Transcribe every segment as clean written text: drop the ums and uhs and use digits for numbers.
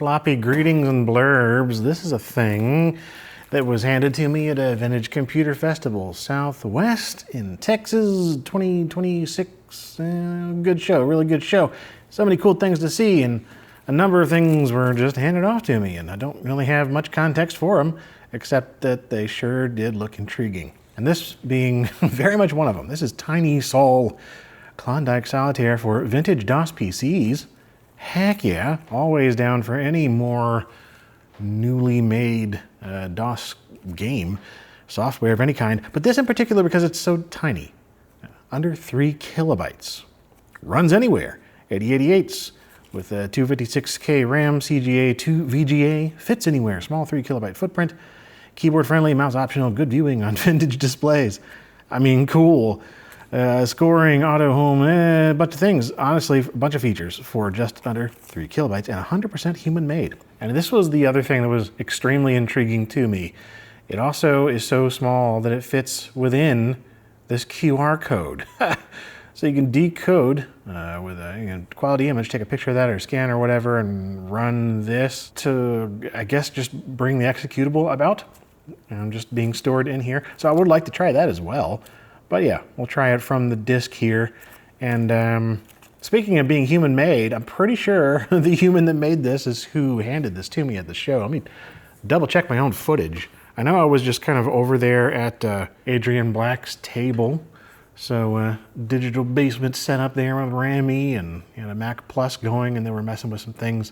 floppy greetings and blurbs. This is a thing that was handed to me at a Vintage Computer Festival Southwest in Texas 2026. Good show, really good show. So many cool things to see, and a number of things were just handed off to me, and I don't really have much context for them, except that they sure did look intriguing. And this being very much one of them. This is TinySol Klondike Solitaire for vintage DOS PCs. Heck yeah, always down for any more newly made DOS game, software of any kind. But this in particular because it's so tiny, under 3 kilobytes. Runs anywhere, 8088s with a 256K RAM, CGA, 2 VGA, fits anywhere, small 3 kilobyte footprint, keyboard friendly, mouse optional, good viewing on vintage displays. I mean, cool. Scoring, auto home, a bunch of things. Honestly, a bunch of features for just under 3 kilobytes and 100% human made. And this was the other thing that was extremely intriguing to me. It also is so small that it fits within this QR code. So you can decode with a quality image, take a picture of that or scan or whatever and run this to, I guess, just bring the executable about. Just being stored in here. So I would like to try that as well. But yeah, we'll try it from the disk here. And speaking of being human made, I'm pretty sure the human that made this is who handed this to me at the show. Let me double check my own footage. I know I was just kind of over there at Adrian Black's table. So digital basement set up there with Rami and a Mac Plus going, and they were messing with some things.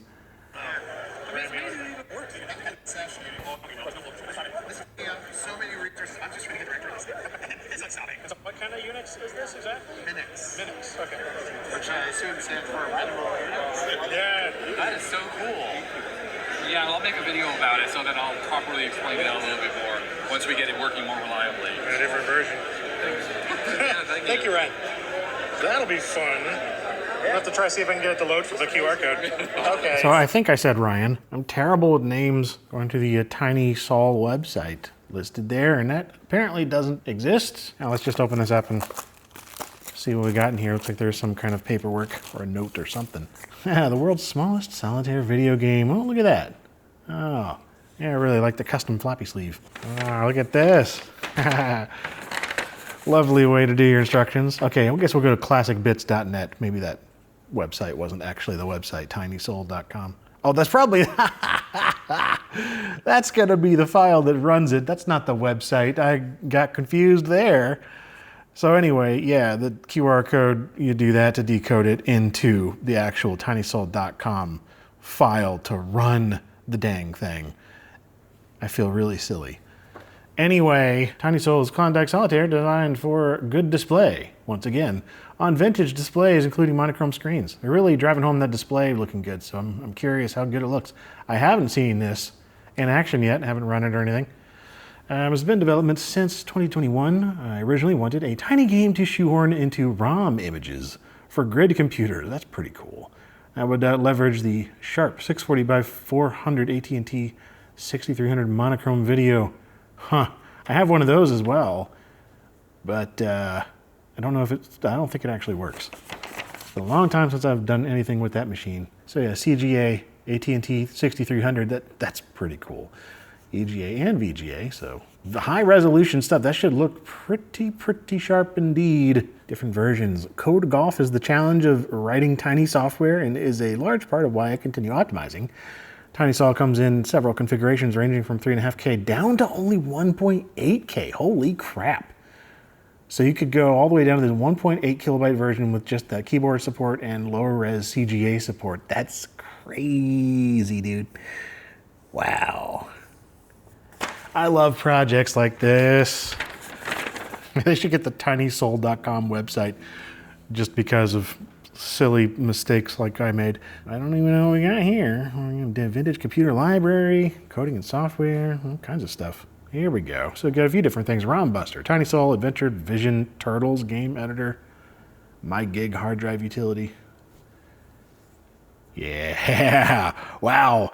What kind of Unix is this exactly? Minix, okay. Which I assume stands for radical. Yeah. That is so cool. Yeah, I'll make a video about it so that I'll properly explain it out a little bit more once we get it working more reliably. A different version. Yeah, thank you, Ryan. That'll be fun. We'll have to try see if I can get it to load for the QR code. Okay. So I think I said Ryan. I'm terrible with names. Going to the TinySol website listed there, and that apparently doesn't exist. Now let's just open this up and see what we got in here. Looks like there's some kind of paperwork or a note or something. The world's smallest solitaire video game. Oh, look at that. Oh, yeah, I really like the custom floppy sleeve. Oh, look at this. Lovely way to do your instructions. Okay, I guess we'll go to classicbits.net. Maybe that website wasn't actually the website, tinysol.com. Oh, that's probably, that's gonna be the file that runs it. That's not the website. I got confused there. So anyway, yeah, the QR code, you do that to decode it into the actual tinysol.com file to run the dang thing. I feel really silly. Anyway, TinySol's Klondike Solitaire designed for good display, once again, on vintage displays, including monochrome screens. They're really driving home that display looking good, so I'm curious how good it looks. I haven't seen this in action yet, haven't run it or anything. It's been in development since 2021. I originally wanted a tiny game to shoehorn into ROM images for grid computers. That's pretty cool. I would leverage the Sharp 640 by 400 at&t 6300 monochrome video. Huh, I have one of those as well, but I don't know if I don't think it actually works. It's been a long time since I've done anything with that machine. So yeah, CGA, at&t 6300, that's pretty cool. EGA and VGA, so the high resolution stuff, that should look pretty sharp indeed. Different versions. Code golf is the challenge of writing tiny software and is a large part of why I continue optimizing. TinySol comes in several configurations ranging from 3.5K down to only 1.8K. Holy crap. So you could go all the way down to the 1.8 kilobyte version with just that keyboard support and lower res CGA support. That's crazy, dude. Wow. I love projects like this. They should get the tinysol.com website just because of silly mistakes like I made. I don't even know what we got here. Vintage computer library, coding and software, all kinds of stuff. Here we go. So we got a few different things. ROM Buster, TinySol, Adventure, Vision, Turtles, Game Editor, MyGig hard drive utility. Yeah, wow.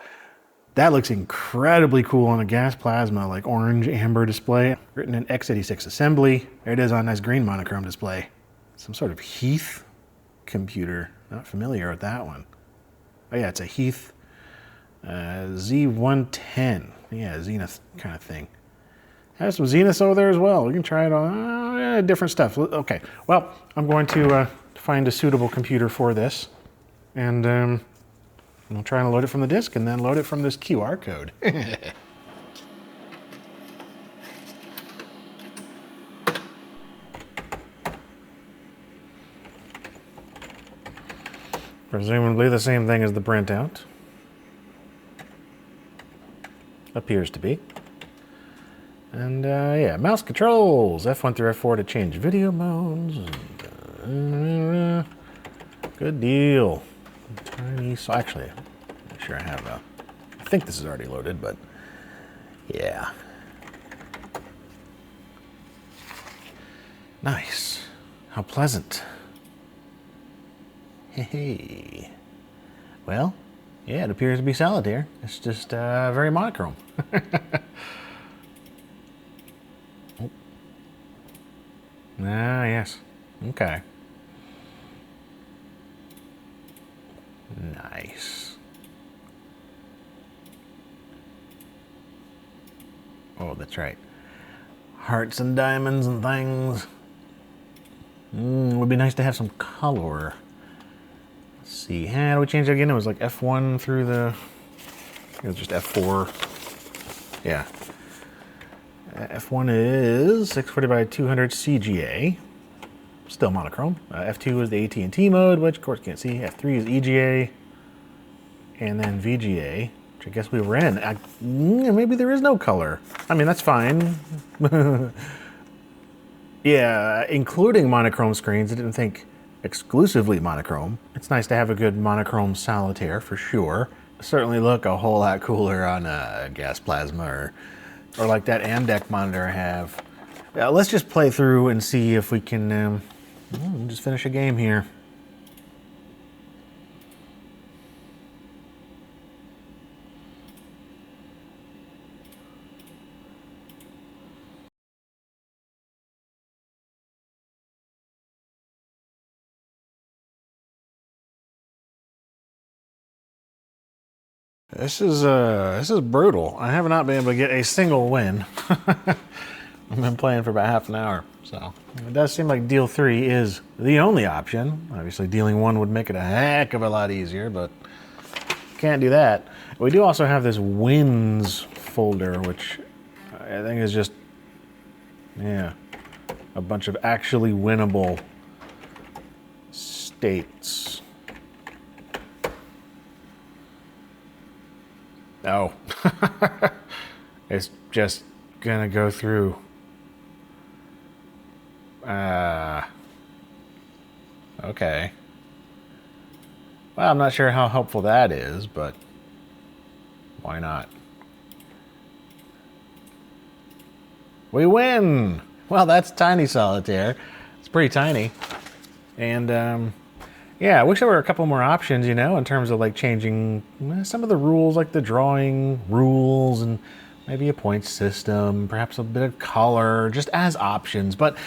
That looks incredibly cool on a gas plasma, like orange amber display. Written in x86 assembly. There it is on a nice green monochrome display. Some sort of Heath computer. Not familiar with that one. Oh yeah, it's a Heath Z110. Yeah, Zenith kind of thing. Have some Zeniths over there as well. We can try it on different stuff. Okay, well, I'm going to find a suitable computer for this, and I'll try and load it from the disk and then load it from this QR code. Presumably the same thing as the printout. Appears to be. And yeah, mouse controls. F1 through F4 to change video modes. Good deal. TinySol. Actually, make sure I have a. I think this is already loaded, but yeah. Nice. How pleasant. Hey. Well, yeah, it appears to be Solitaire. It's just very monochrome. Oh. Ah, yes. Okay. Nice. Oh, that's right. Hearts and diamonds and things. Would be nice to have some color. Let's see. How do we change it again? It was like F1 through the... It was just F4. Yeah. F1 is 640 by 200 CGA. Still monochrome. F2 is the at&t mode, which of course you can't see. F3 is EGA. And then VGA, which I guess we were in. Maybe there is no color. I mean, that's fine. Yeah, including monochrome screens. I didn't think exclusively monochrome. It's nice to have a good monochrome Solitaire for sure. Certainly look a whole lot cooler on a gas plasma or like that Amdec monitor I have. Let's just play through and see if we can just finish a game here. This is brutal. I have not been able to get a single win. I've been playing for about half an hour, so it does seem like deal 3 is the only option. Obviously, dealing 1 would make it a heck of a lot easier, but can't do that. We do also have this wins folder, which I think is just, yeah, a bunch of actually winnable states. Oh, it's just gonna go through. Okay. Well, I'm not sure how helpful that is, but why not? We win! Well, that's Tiny Solitaire. It's pretty tiny. And, yeah, I wish there were a couple more options, you know, in terms of like changing some of the rules, like the drawing rules and maybe a point system, perhaps a bit of color, just as options. But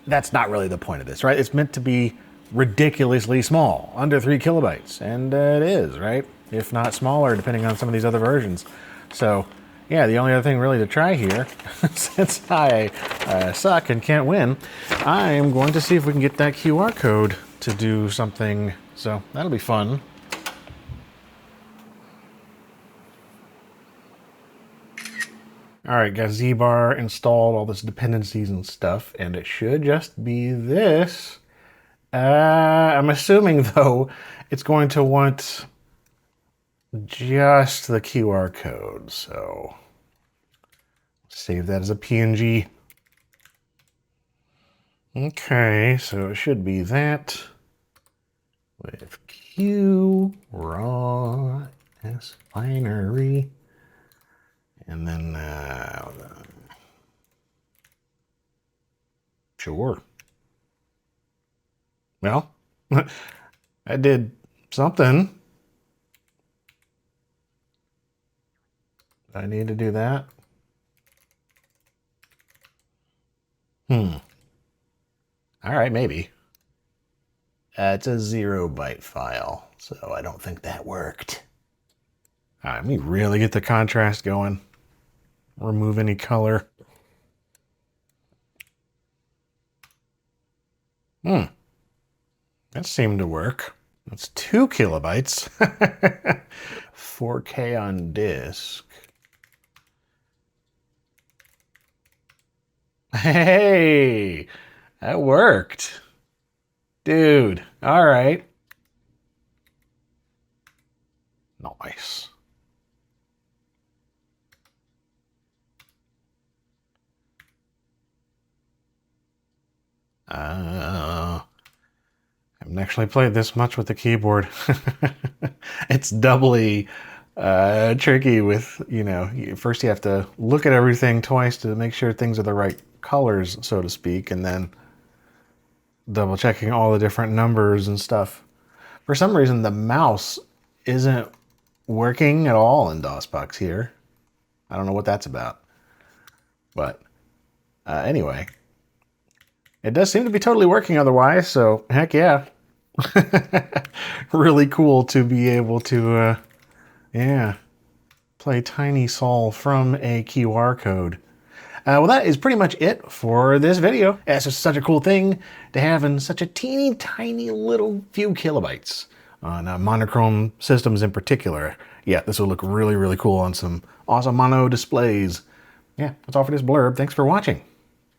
that's not really the point of this, right? It's meant to be ridiculously small, under 3 kilobytes. And it is, right? If not smaller, depending on some of these other versions. So, yeah, the only other thing really to try here, since I suck and can't win, I am going to see if we can get that QR code to do something, so that'll be fun. All right, got Z-bar installed, all this dependencies and stuff, and it should just be this. I'm assuming, though, it's going to want just the QR code, so save that as a PNG. Okay, so it should be that. With Q, raw, S, binary, and then, sure. Well, I did something. I need to do that. All right, maybe. It's a 0 byte file, so I don't think that worked. All right, let me really get the contrast going. Remove any color. That seemed to work. That's 2 kilobytes. 4K on disk. Hey, that worked. Dude, all right. Nice. I haven't actually played this much with the keyboard. It's doubly tricky with, you know, first you have to look at everything twice to make sure things are the right colors, so to speak, and then double checking all the different numbers and stuff. For some reason, the mouse isn't working at all in DOSBox here. I don't know what that's about. But anyway, it does seem to be totally working otherwise, so heck yeah. Really cool to be able to, yeah, play TinySol from a QR code. Well, that is pretty much it for this video. It's just such a cool thing to have in such a teeny tiny little few kilobytes on monochrome systems in particular. Yeah, this will look really, really cool on some awesome mono displays. Yeah, that's all for this blurb. Thanks for watching.